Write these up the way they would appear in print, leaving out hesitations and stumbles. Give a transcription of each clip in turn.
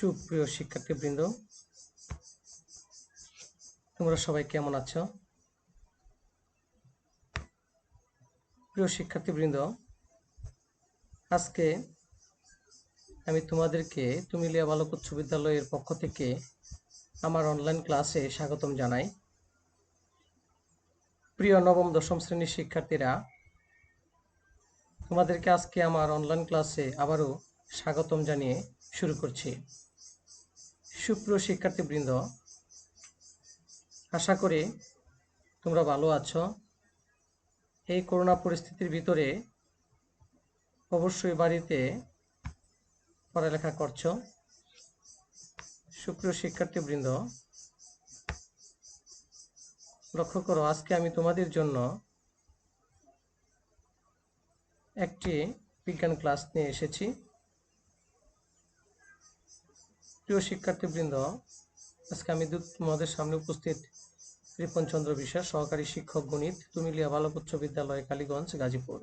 সুপ্রিয় শিক্ষার্থীবৃন্দ, তোমরা সবাই কেমন আছো? প্রিয় শিক্ষার্থীবৃন্দ, আজকে আমি তোমাদেরকে তুমিলিয়া বালক উচ্চ বিদ্যালয়ের পক্ষ থেকে আমার অনলাইন ক্লাসে স্বাগতম জানাই। প্রিয় নবম দশম শ্রেণীর শিক্ষার্থীরা, তোমাদেরকে আজকে আমার অনলাইন ক্লাসে আবারও স্বাগতম জানিয়ে শুরু করছি। সুপ্রিয় শিক্ষার্থীবৃন্দ, আশা করি তোমরা ভালো আছো। এই করোনা পরিস্থিতির ভিতরে অবশ্যই বাড়িতে পড়ালেখা করছো। সুপ্রিয় শিক্ষার্থীবৃন্দ, লক্ষ্য করো, আজকে আমি তোমাদের জন্য একটি বিজ্ঞান ক্লাস নিয়ে এসেছি। প্রিয় শিক্ষার্থীবৃন্দ, আজকে আমি তোমাদের সামনে উপস্থিত রিপন চন্দ্র বিশ্বাস, সহকারী শিক্ষক গণিত, তুমিলিয়া বালক উচ্চ বিদ্যালয়, কালীগঞ্জ, গাজীপুর।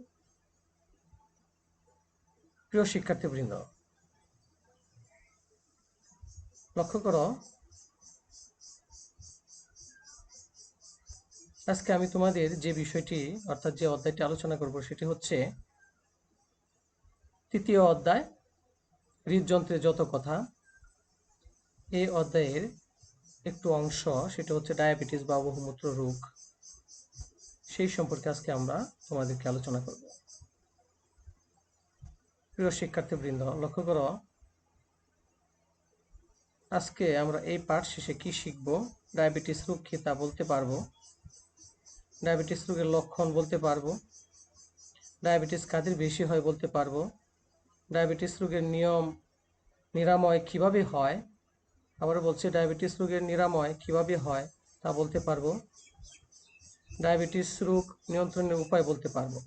প্রিয় শিক্ষার্থীবৃন্দ, লক্ষ্য করো, আজকে আমি তোমাদের যে বিষয়টি অর্থাৎ যে অধ্যায়টি আলোচনা করব সেটি হচ্ছে তৃতীয় অধ্যায়, হৃদযন্ত্রের যত কথা। এই অধ্যায়ের একটু অংশ, সেটা হচ্ছে ডায়াবেটিস বা বহুমূত্র রোগ। সেই সম্পর্কে আজকে আমরা তোমাদেরকে আলোচনা করব। প্রিয় শিক্ষার্থীবৃন্দ, লক্ষ্য করো, আজকে আমরা এই পাঠ শেষে কি শিখব? ডায়াবেটিস রোগ কি তা বলতে পারবো, ডায়াবেটিস রোগের লক্ষণ বলতে পারবো, ডায়াবেটিস কাদের বেশি হয় বলতে পারবো, ডায়াবেটিস রোগের নিরাময় কিভাবে হয়, আবার বলছে ডায়াবেটিস রোগের নিরাময় কিভাবে হয় তা বলতে পারবো, ডায়াবেটিস রোগ নিয়ন্ত্রণের উপায় বলতে পারবো।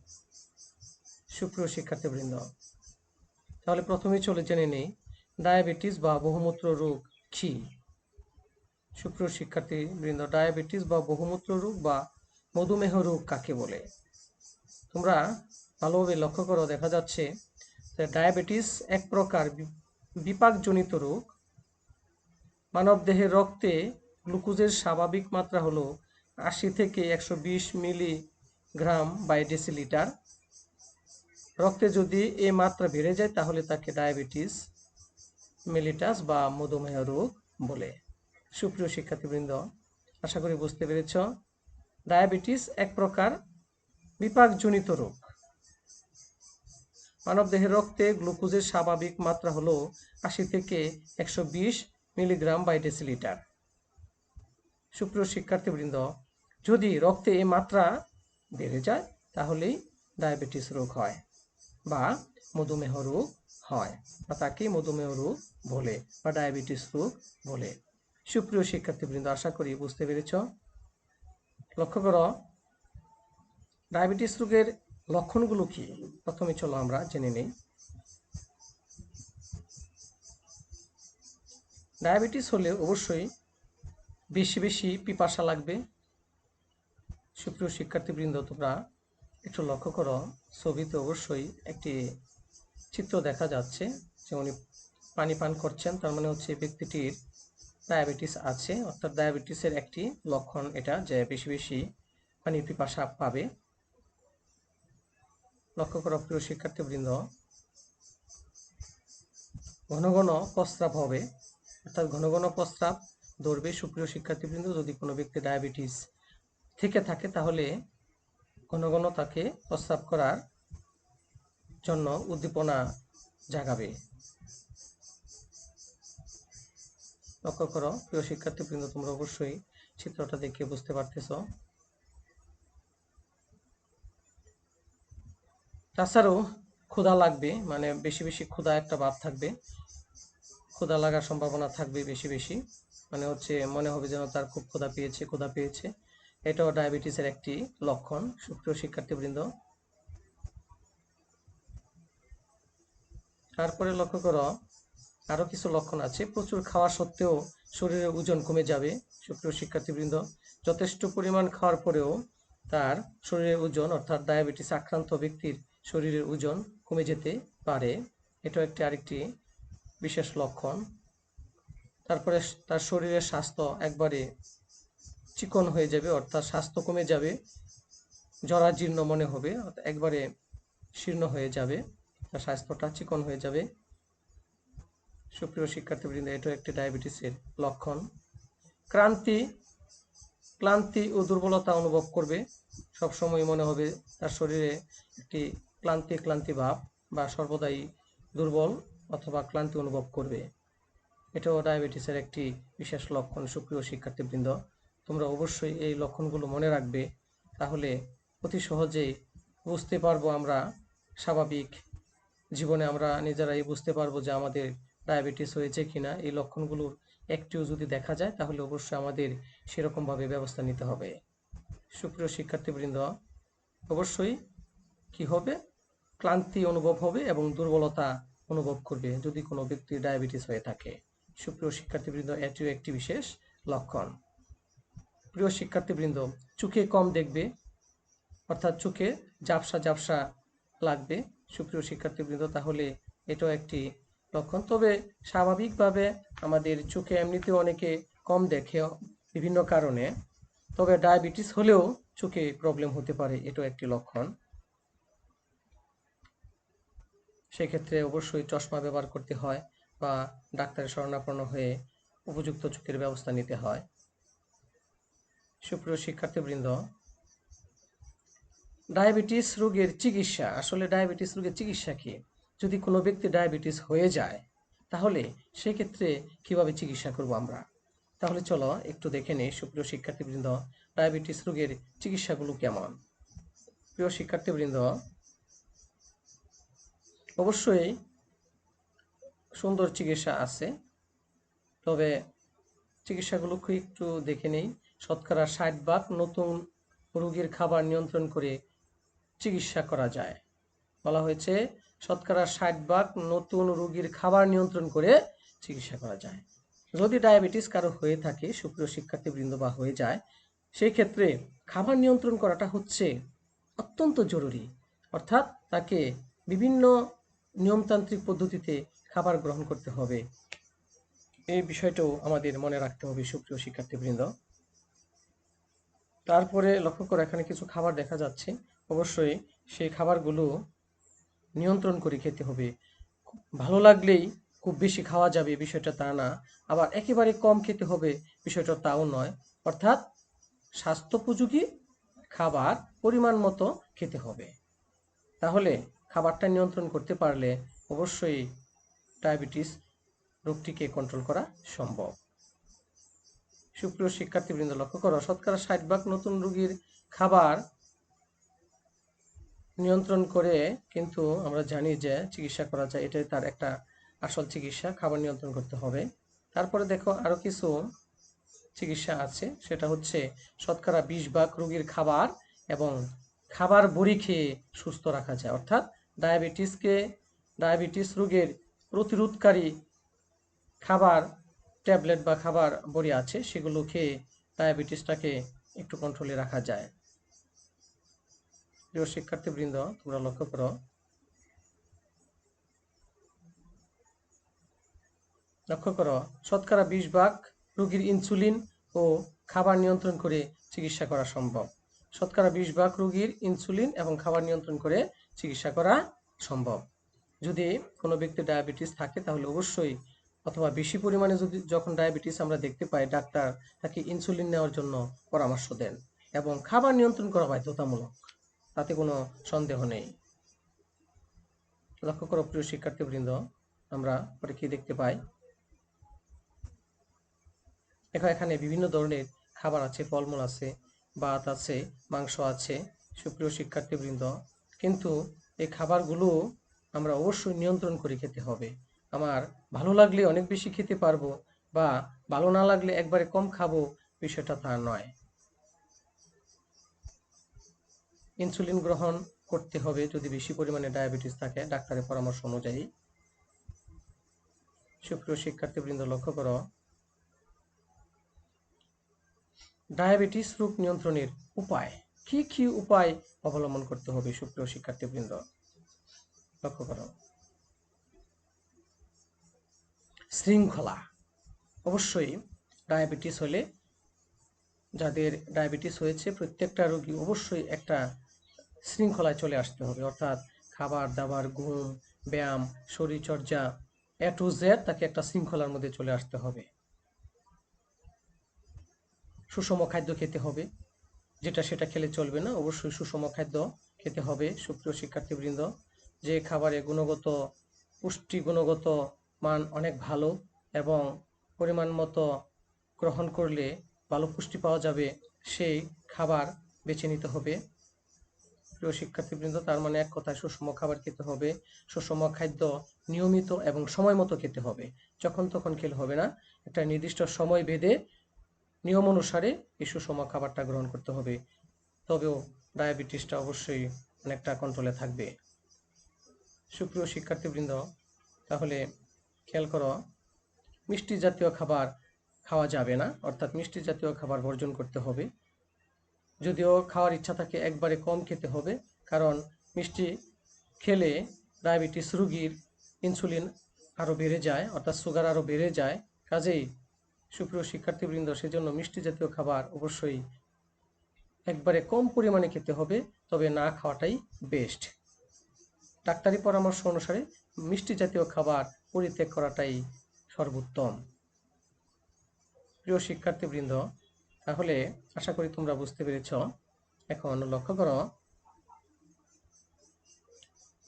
সুপ্রিয় শিক্ষার্থীবৃন্দ, তাহলে প্রথমেই চলে জেনে নেই ডায়াবেটিস বা বহুমূত্র রোগ কি। সুপ্রিয় শিক্ষার্থীবৃন্দ, ডায়াবেটিস বা বহুমূত্র রোগ বা মধুমেহ রোগ কাকে বলে? তোমরা ভালোভাবে লক্ষ্য করো, দেখা যাচ্ছে যে ডায়াবেটিস এক প্রকার বিপাকজনিত রোগ। মানবদেহের রক্তে গ্লুকোজের স্বাভাবিক মাত্রা হলো 80 থেকে 120 মিলিগ্রাম বাই ডেসিলিটার। রক্তে যদি এই মাত্রা বেড়ে যায় তাহলে তাকে ডায়াবেটিস মেলিটাস বা মধুমেহ রোগ বলে। সুপ্রিয় শিক্ষার্থীবৃন্দ, আশা করি বুঝতে পেরেছ, ডায়াবেটিস এক প্রকার বিপাকজনিত রোগ। মানবদেহের রক্তে গ্লুকোজের স্বাভাবিক মাত্রা হলো 80 থেকে 120 মিলিগ্রাম বাই ডেসিলিটার। সুপ্রিয় শিক্ষার্থীবৃন্দ, যদি রক্তে এই মাত্রা বেড়ে যায় তাহলেই ডায়াবেটিস রোগ হয় বা মধুমেহ রোগ হয়, বা তাকে মধুমেহ রোগ বলে বা ডায়াবেটিস রোগ বলে। সুপ্রিয় শিক্ষার্থীবৃন্দ, আশা করি বুঝতে পেরেছ। লক্ষ্য করো, ডায়াবেটিস রোগের লক্ষণগুলো কি? প্রথমে চলো আমরা জেনে নেই। ডায়াবেটিস হলে অবশ্যই বেশি বেশি পিপাসা লাগবে। সুপ্রিয় শিক্ষার্থীবৃন্দ, তোমরা একটু লক্ষ্য করো, ছবিতে অবশ্যই একটি চিত্র দেখা যাচ্ছে যে উনি পানি পান করছেন, তার মানে হচ্ছে ব্যক্তিটির ডায়াবেটিস আছে, অর্থাৎ ডায়াবেটিসের একটি লক্ষণ এটা, যে বেশি বেশি পানির পিপাসা পাবে। লক্ষ্য করো প্রিয় শিক্ষার্থীবৃন্দ, ঘন ঘন প্রস্রাব হবে, অর্থাৎ ঘন ঘন প্রস্রাব ধরবে। সুপ্রিয় শিক্ষার্থীবৃন্দ, যদি কোনো ব্যক্তি ডায়াবেটিস থেকে থাকে তাহলে ঘন ঘন তাকে প্রস্রাব করার জন্য উদ্দীপনা জাগাবে। লক্ষ্য করো প্রিয় শিক্ষার্থীবৃন্দ, তোমরা অবশ্যই চিত্রটা দেখে বুঝতে পারতেছ। তাছাড়াও ক্ষুধা লাগবে, মানে বেশি বেশি ক্ষুধা একটা ভাব থাকবে, ক্ষুধা লাগার সম্ভাবনা থাকবে বেশি বেশি, মানে হচ্ছে মনে হবে যেন তার খুব ক্ষুধা পেয়েছে। এটাও ডায়াবেটিসের একটি লক্ষণ। সুপ্রিয় শিক্ষার্থীবৃন্দ, তারপরে লক্ষ্য করো, আরো কিছু লক্ষণ আছে। প্রচুর খাওয়া সত্ত্বেও শরীরের ওজন কমে যাবে। সুপ্রিয় শিক্ষার্থীবৃন্দ, যথেষ্ট পরিমাণ খাওয়ার পরেও তার শরীরের ওজন, অর্থাৎ ডায়াবেটিস আক্রান্ত ব্যক্তির শরীরের ওজন কমে যেতে পারে। এটাও একটি আরেকটি বিশেষ লক্ষণ। তারপরে তার শরীরের স্বাস্থ্য একবারে চিকন হয়ে যাবে, অর্থাৎ স্বাস্থ্য কমে যাবে, জরাজীর্ণ মনে হবে, একবারে শীর্ণ হয়ে যাবে, তার স্বাস্থ্যটা চিকন হয়ে যাবে। সুপ্রিয় শিক্ষার্থীবৃন্দ, এটাও একটি ডায়াবেটিসের লক্ষণ। ক্লান্তি ও দুর্বলতা অনুভব করবে, সবসময় মনে হবে তার শরীরে একটি ক্লান্তি ভাব বা সর্বদাই দুর্বল অথবা ক্লান্তি অনুভব করবে। এটাও ডায়াবেটিসের একটি বিশেষ লক্ষণ। সুপ্রিয় শিক্ষার্থীবৃন্দ, তোমরা অবশ্যই এই লক্ষণগুলো মনে রাখবে, তাহলে অতি সহজেই বুঝতে পারবো আমরা, স্বাভাবিক জীবনে আমরা নিজেরাই বুঝতে পারবো যে আমাদের ডায়াবেটিস হয়েছে কিনা। এই লক্ষণগুলোর একটিও যদি দেখা যায় তাহলে অবশ্যই আমাদের সেরকমভাবে ব্যবস্থা নিতে হবে। সুপ্রিয় শিক্ষার্থীবৃন্দ, অবশ্যই কি হবে, ক্লান্তি অনুভব হবে এবং দুর্বলতা অনুভব করবে যদি কোনো ব্যক্তির ডায়াবেটিস হয়ে থাকে। সুপ্রিয় শিক্ষার্থীবৃন্দ, এটিও একটি বিশেষ লক্ষণ। প্রিয় শিক্ষার্থীবৃন্দ, চোখে কম দেখবে, অর্থাৎ চোখে ঝাপসা লাগবে। সুপ্রিয় শিক্ষার্থীবৃন্দ, তাহলে এটাও একটি লক্ষণ। তবে স্বাভাবিকভাবে আমাদের চোখে এমনিতেও অনেকে কম দেখে বিভিন্ন কারণে, তবে ডায়াবেটিস হলেও চোখে প্রবলেম হতে পারে, এটাও একটি লক্ষণ। সেক্ষেত্রে অবশ্যই চশমা ব্যবহার করতে হয় বা ডাক্তারের শরণাপন্ন হয়ে উপযুক্ত চোখের ব্যবস্থা নিতে হয়। সুপ্রিয় শিক্ষার্থীবৃন্দ, ডায়াবেটিস রোগের চিকিৎসা, আসলে ডায়াবেটিস রোগের চিকিৎসা কি? যদি কোনো ব্যক্তি ডায়াবেটিস হয়ে যায় তাহলে সেক্ষেত্রে কিভাবে চিকিৎসা করব আমরা? তাহলে চলো একটু দেখে নেই সুপ্রিয় শিক্ষার্থীবৃন্দ, ডায়াবেটিস রোগের চিকিৎসাগুলো কেমন। প্রিয় শিক্ষার্থীবৃন্দ, অবশ্যই সুন্দর চিকিৎসা আছে, তবে চিকিৎসাগুলো একটু দেখে নেই। শতকরা 60% নতুন রোগীর খাবার নিয়ন্ত্রণ করে চিকিৎসা করা যায়। বলা হয়েছে শতকরা 60% নতুন রোগীর খাবার নিয়ন্ত্রণ করে চিকিৎসা করা যায়। যদি ডায়াবেটিস কারো হয়ে থাকে সুপ্রিয় শিক্ষার্থীবৃন্দ বা হয়ে যায়, সেই ক্ষেত্রে খাবার নিয়ন্ত্রণ করাটা হচ্ছে অত্যন্ত জরুরি, অর্থাৎ তাকে বিভিন্ন নিয়মতান্ত্রিক পদ্ধতিতে খাবার গ্রহণ করতে হবে। এই বিষয়টাও আমাদের মনে রাখতে হবে সুপ্রিয় শিক্ষার্থীবৃন্দ। তারপরে লক্ষ্য করে এখানে কিছু খাবার দেখা যাচ্ছে, অবশ্যই সেই খাবারগুলো নিয়ন্ত্রণ করে খেতে হবে। ভালো লাগলেই খুব বেশি খাওয়া যাবে বিষয়টা তা না, আবার একেবারে কম খেতে হবে বিষয়টা তাও নয়, অর্থাৎ স্বাস্থ্যোপযোগী খাবার পরিমাণ মতো খেতে হবে। তাহলে খাবারটা নিয়ন্ত্রণ করতে পারলে অবশ্যই ডায়াবেটিস রোগটিকে কন্ট্রোল করা সম্ভব। সুপ্রিয় শিক্ষার্থীবৃন্দ, লক্ষ্য করো শতকরা 60% নতুন রোগীর খাবার নিয়ন্ত্রণ করে কিন্তু আমরা জানি যে চিকিৎসা করা যায়, এটাই তার একটা আসল চিকিৎসা, খাবার নিয়ন্ত্রণ করতে হবে। তারপরে দেখো আরো কিছু চিকিৎসা আছে, সেটা হচ্ছে শতকরা 20% রোগীর খাবার এবং খাবার বড়ি খেয়ে সুস্থ রাখা যায়, অর্থাৎ ডায়াবেটিস রোগের প্রতিরোধকারী খাবার ট্যাবলেট বা খাবার বড়ি আছে, সেগুলো খেয়ে ডায়াবেটিসটাকে একটু কন্ট্রোলে রাখা যায়। প্রিয় শিক্ষার্থীবৃন্দ, তোমরা লক্ষ্য করো শতকরা 20% রোগীর ইনসুলিন ও খাবার নিয়ন্ত্রণ করে চিকিৎসা করা সম্ভব। শতকরা 20% রোগীর ইনসুলিন এবং খাবার নিয়ন্ত্রণ করে চিকিৎসা করা সম্ভব। যদি কোনো ব্যক্তির ডায়াবেটিস থাকে তাহলে অবশ্যই, অথবা বেশি পরিমাণে যখন ডায়াবেটিস আমরা দেখতে পাই, ডাক্তার তাকে ইনসুলিন নেওয়ার জন্য পরামর্শ দেন এবং খাবার নিয়ন্ত্রণ করা বাধ্যতামূলক, তাতে কোনো সন্দেহ নেই। লক্ষ্য করো প্রিয় শিক্ষার্থীবৃন্দ, আমরা পরে কি দেখতে পাই, এখানে বিভিন্ন ধরনের খাবার আছে, ফলমূল আছে, ভাত আছে, মাংস আছে সুপ্রিয় শিক্ষার্থীবৃন্দ, কিন্তু এই খাবারগুলো আমরা অবশ্যই নিয়ন্ত্রণ করে খেতে হবে। আমার ভালো লাগলে অনেক বেশি খেতে পারবো বা ভালো না লাগলে একবারে কম খাবো, বিষয়টা তা নয়। ইনসুলিন গ্রহণ করতে হবে যদি বেশি পরিমাণে ডায়াবেটিস থাকে ডাক্তারের পরামর্শ অনুযায়ী। সুপ্রিয় শিক্ষার্থীবৃন্দ, লক্ষ্য করো ডায়াবেটিস রোগ নিয়ন্ত্রণের উপায়, কি কি উপায় অবলম্বন করতে হবে সুপ্রিয় শিক্ষার্থীবৃন্দ? লক্ষ্য করো শৃঙ্খলা, অবশ্যই ডায়াবেটিস হলে, যাদের ডায়াবেটিস হয়েছে প্রত্যেকটা রোগী অবশ্যই একটা শৃঙ্খলায় চলে আসতে হবে, অর্থাৎ খাবার দাবার, ঘুম, ব্যায়াম, শরীরচর্চা, এ টু জেড তাকে একটা শৃঙ্খলার মধ্যে চলে আসতে হবে। সুষম খাদ্য খেতে হবে, যেটা সেটা খেলে চলবে না, অবশ্যই সুষম খাদ্য খেতে হবে। সুপ্রিয় শিক্ষার্থীবৃন্দ, যে খাবারে পুষ্টিগুণগত মান অনেক ভালো এবং পরিমাণ মতো গ্রহণ করলে ভালো পুষ্টি পাওয়া যাবে, সেই খাবার বেছে নিতে হবে। প্রিয় শিক্ষার্থীবৃন্দ, তার মানে এক কথায় সুষম খাবার খেতে হবে। সুষম খাদ্য নিয়মিত এবং সময় মতো খেতে হবে, যখন তখন খেলে হবে না, একটা নির্দিষ্ট সময় বেঁধে নিয়ম অনুসারে এই সুষম খাবারটা গ্রহণ করতে হবে, তবেও ডায়াবেটিসটা অবশ্যই অনেকটা কন্ট্রোলে থাকবে। সুপ্রিয় শিক্ষার্থীবৃন্দ, তাহলে খেয়াল করো, মিষ্টি জাতীয় খাবার খাওয়া যাবে না, অর্থাৎ মিষ্টি জাতীয় খাবার বর্জন করতে হবে। যদিও খাওয়ার ইচ্ছা থাকে একবারে কম খেতে হবে, কারণ মিষ্টি খেলে ডায়াবেটিস রোগীর ইনসুলিন আরও বেড়ে যায়, অর্থাৎ সুগার আরও বেড়ে যায়। কাজেই সুপ্রিয় শিক্ষার্থীবৃন্দ, সেজন্য মিষ্টি জাতীয় খাবার অবশ্যই একবারে কম পরিমাণে খেতে হবে, তবে না খাওয়াটাই বেস্ট। ডাক্তারি পরামর্শ অনুসারে মিষ্টি জাতীয় খাবার পরিত্যাগ করাটাই সর্বোত্তম। প্রিয় শিক্ষার্থীবৃন্দ, তাহলে আশা করি তোমরা বুঝতে পেরেছ। এখন লক্ষ্য করো,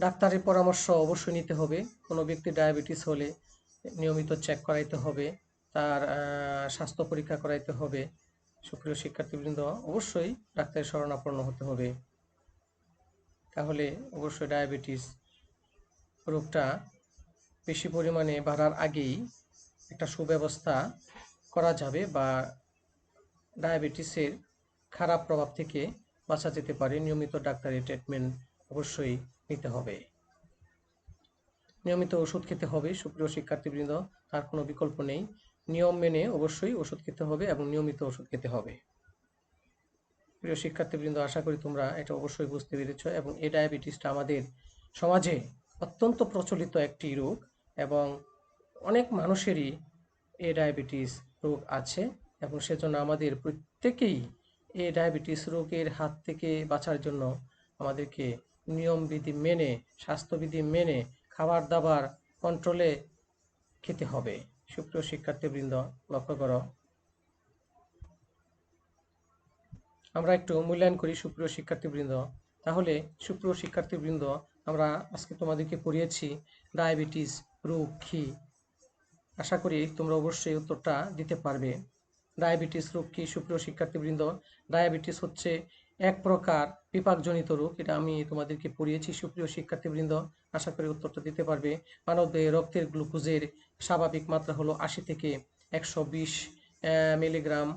ডাক্তারের পরামর্শ অবশ্যই নিতে হবে। কোনো ব্যক্তি ডায়াবেটিস হলে নিয়মিত চেক করাইতে হবে, তার স্বাস্থ্য পরীক্ষা করাইতে হবে। সুপ্রিয় শিক্ষার্থীবৃন্দ, অবশ্যই ডাক্তারের শরণাপন্ন হতে হবে, তাহলে অবশ্যই ডায়াবেটিস রোগটা বেশি পরিমাণে বাড়ার আগেই একটা সুব্যবস্থা করা যাবে, বা ডায়াবেটিসের খারাপ প্রভাব থেকে বাঁচা যেতে পারে। নিয়মিত ডাক্তারি ট্রিটমেন্ট অবশ্যই নিতে হবে, নিয়মিত ওষুধ খেতে হবে। সুপ্রিয় শিক্ষার্থীবৃন্দ, তার কোনো বিকল্প নেই, নিয়ম মেনে অবশ্যই ওষুধ খেতে হবে এবং নিয়মিত ওষুধ খেতে হবে। প্রিয় শিক্ষার্থীবৃন্দ, আশা করি তোমরা এটা অবশ্যই বুঝতে পেরেছ, এবং এই ডায়াবেটিসটা আমাদের সমাজে অত্যন্ত প্রচলিত একটি রোগ, এবং অনেক মানুষেরই এই ডায়াবেটিস রোগ আছে, এবং সেজন্য আমাদের প্রত্যেকেই এই ডায়াবেটিস রোগের হাত থেকে বাঁচার জন্য আমাদেরকে নিয়মবিধি মেনে, স্বাস্থ্যবিধি মেনে খাবার দাবার কন্ট্রোলে খেতে হবে। সুপ্রিয় শিক্ষার্থীবৃন্দ, লক্ষ্য করো, আমরা একটু মূল্যায়ন করি। সুপ্রিয় শিক্ষার্থীবৃন্দ, তাহলে সুপ্রিয় শিক্ষার্থীবৃন্দ, আমরা আজকে তোমাদেরকে পড়িয়েছি ডায়াবেটিস রোগ কী। আশা করি তোমরা অবশ্যই উত্তরটা দিতে পারবে। ডায়াবেটিস রোগ কী? সুপ্রিয় শিক্ষার্থীবৃন্দ, ডায়াবেটিস হচ্ছে এক প্রকার বিপাকজনিত রোগ, এটা আমি তোমাদেরকে পড়িয়েছি। সুপ্রিয় শিক্ষার্থীবৃন্দ, আশা করি উত্তরটা দিতে পারবে। মানবদেহে রক্তের গ্লুকোজের স্বাভাবিক মাত্রা হলো 80 থেকে 120 মিলিগ্রাম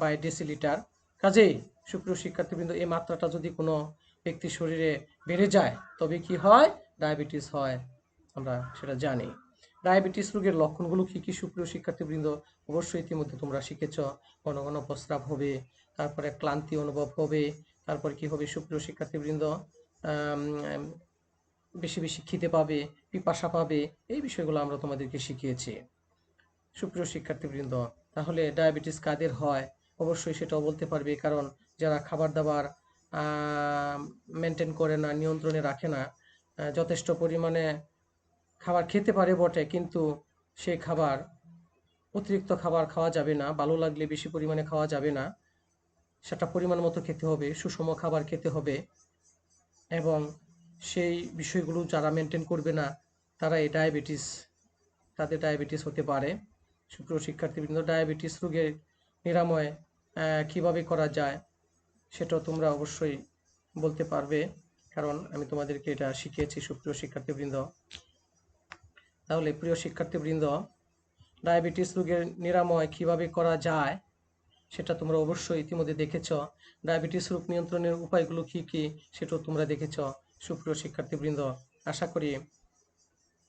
বাই ডেসিলিটার। কাজেই সুপ্রিয় শিক্ষার্থীবৃন্দ, এই মাত্রাটা যদি কোনো ব্যক্তির শরীরে বেড়ে যায় তবে কি হয়? ডায়াবেটিস হয়, আমরা সেটা জানি। ডায়াবেটিস রোগের লক্ষণগুলো কী কী? সুপ্রিয় শিক্ষার্থীবৃন্দ, অবশ্যই ইতিমধ্যে তোমরা শিখেছ। ঘন ঘন প্রস্রাব হবে, তারপরে ক্লান্তি অনুভব হবে, তারপর কি হবে সুপ্রিয় শিক্ষার্থীবৃন্দ? বেশি বেশি খিদে পাবে, পিপাসা পাবে, এই বিষয়গুলো আমরা তোমাদেরকে শিখিয়েছি। সুপ্রিয় শিক্ষার্থীবৃন্দ, তাহলে ডায়াবেটিস কাদের হয় অবশ্যই সেটাও বলতে পারবে, কারণ যারা খাবার দাবার মেনটেন করে না, নিয়ন্ত্রণে রাখে না, যথেষ্ট পরিমাণে খাবার খেতে পারে বটে, কিন্তু সেই খাবার, অতিরিক্ত খাবার খাওয়া যাবে না, ভালো লাগলে বেশি পরিমাণে খাওয়া যাবে না, সেটা পরিমাণ মতো খেতে হবে, সুষম খাবার খেতে হবে, এবং সেই বিষয়গুলো যারা মেনটেন করবে না তারা তাদের ডায়াবেটিস হতে পারে। সুপ্রিয় শিক্ষার্থীবৃন্দ, ডায়াবেটিস রোগের নিরাময় কিভাবে করা যায় সেটাও তোমরা অবশ্যই বলতে পারবে, কারণ আমি তোমাদেরকে এটা শিখিয়েছি। সুপ্রিয় শিক্ষার্থীবৃন্দ, তাহলে প্রিয় শিক্ষার্থীবৃন্দ, ডায়াবেটিস রোগের নিরাময় কিভাবে করা যায় সেটা তোমরা অবশ্যই ইতিমধ্যে দেখেছ। ডায়াবেটিস রোগ নিয়ন্ত্রণের উপায়গুলো কী কী সেটাও তোমরা দেখেছ। সুপ্রিয় শিক্ষার্থীবৃন্দ, আশা করি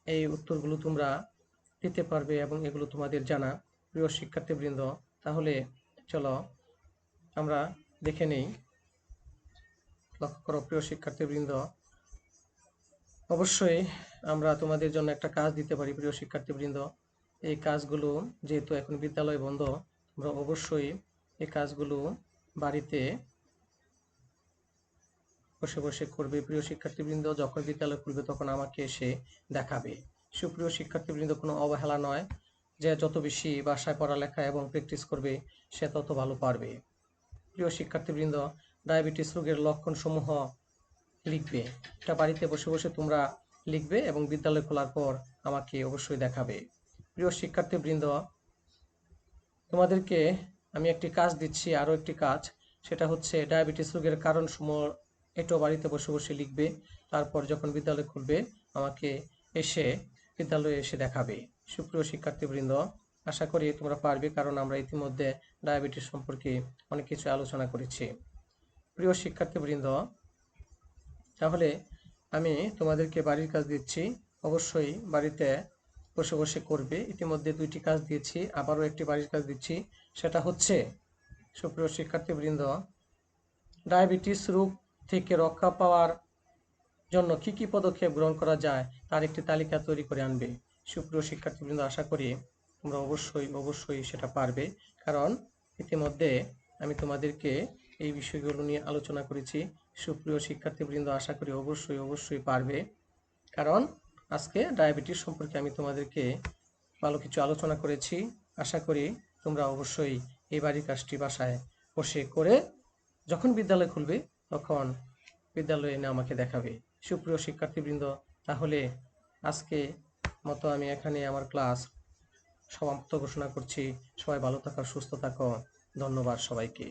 এই উত্তরগুলো তোমরা দিতে পারবে এবং এগুলো তোমাদের জানা। প্রিয় শিক্ষার্থীবৃন্দ, তাহলে চলো আমরা দেখে নেই। লক্ষ্য করো প্রিয় শিক্ষার্থীবৃন্দ, অবশ্যই আমরা তোমাদের জন্য একটা কাজ দিতে পারি। প্রিয় শিক্ষার্থীবৃন্দ, এই কাজগুলো যেহেতু এখন বিদ্যালয় বন্ধ, তোমরা অবশ্যই এই কাজগুলো বাড়িতে বসে বসে করবে। প্রিয় শিক্ষার্থীবৃন্দ, যখন বিদ্যালয় খুলবে তখন আমাকে এসে দেখাবে। সুপ্রিয় শিক্ষার্থীবৃন্দ, কোনো অবহেলা নয়, যে যত বেশি বাসায় পড়ালেখা এবং প্র্যাকটিস করবে সে তত ভালো পারবে। প্রিয় শিক্ষার্থীবৃন্দ, ডায়াবেটিস রোগের লক্ষণসমূহ লিখবে। এটা বাড়িতে বসে বসে তোমরা লিখবে এবং বিদ্যালয় খোলার পর আমাকে অবশ্যই দেখাবে। প্রিয় শিক্ষার্থীবৃন্দ, তোমাদেরকে আমি একটি কাজ দিচ্ছি, আরও একটি কাজ, সেটা হচ্ছে ডায়াবেটিস রোগের কারণসমূহ এটাও বাড়িতে বসে বসে লিখবে। তারপর যখন বিদ্যালয় খুলবে আমাকে এসে বিদ্যালয়ে এসে দেখাবে। সুপ্রিয় শিক্ষার্থীবৃন্দ, আশা করি তোমরা পারবে, কারণ আমরা ইতিমধ্যে ডায়াবেটিস সম্পর্কে অনেক কিছু আলোচনা করেছি। প্রিয় শিক্ষার্থীবৃন্দ, তাহলে আমি তোমাদেরকে বাড়ির কাজ দিচ্ছি, অবশ্যই বাড়িতে বসে বসে করবে। ইতিমধ্যে 2টি কাজ দিয়েছি, আবারও একটি বাড়ির কাজ দিচ্ছি, সেটা হচ্ছে, সুপ্রিয় শিক্ষার্থীবৃন্দ, ডায়াবেটিস রোগ থেকে রক্ষা পাওয়ার জন্য কি কি পদক্ষেপ গ্রহণ করা যায় তার একটি তালিকা তৈরি করে আনবে। সুপ্রিয় শিক্ষার্থীবৃন্দ, আশা করি তোমরা অবশ্যই সেটা পারবে, কারণ ইতিমধ্যে আমি তোমাদেরকে এই বিষয়গুলো নিয়ে আলোচনা করেছি। সুপ্রিয় শিক্ষার্থীবৃন্দ, আশা করি অবশ্যই পারবে, কারণ আজকে ডায়াবেটিস সম্পর্কে আমি তোমাদেরকে ভালো কিছু আলোচনা করেছি। আশা করি তোমরা অবশ্যই এই বাড়ির কাজটি বাসায় বসে করে যখন বিদ্যালয় খুলবে তখন বিদ্যালয়ে এনে আমাকে দেখাবে। সুপ্রিয় শিক্ষার্থীবৃন্দ, তাহলে আজকে মতো আমি এখানে আমার ক্লাস সমাপ্ত ঘোষণা করছি। সবাই ভালো থাকো, সুস্থ থাকো। ধন্যবাদ সবাইকে।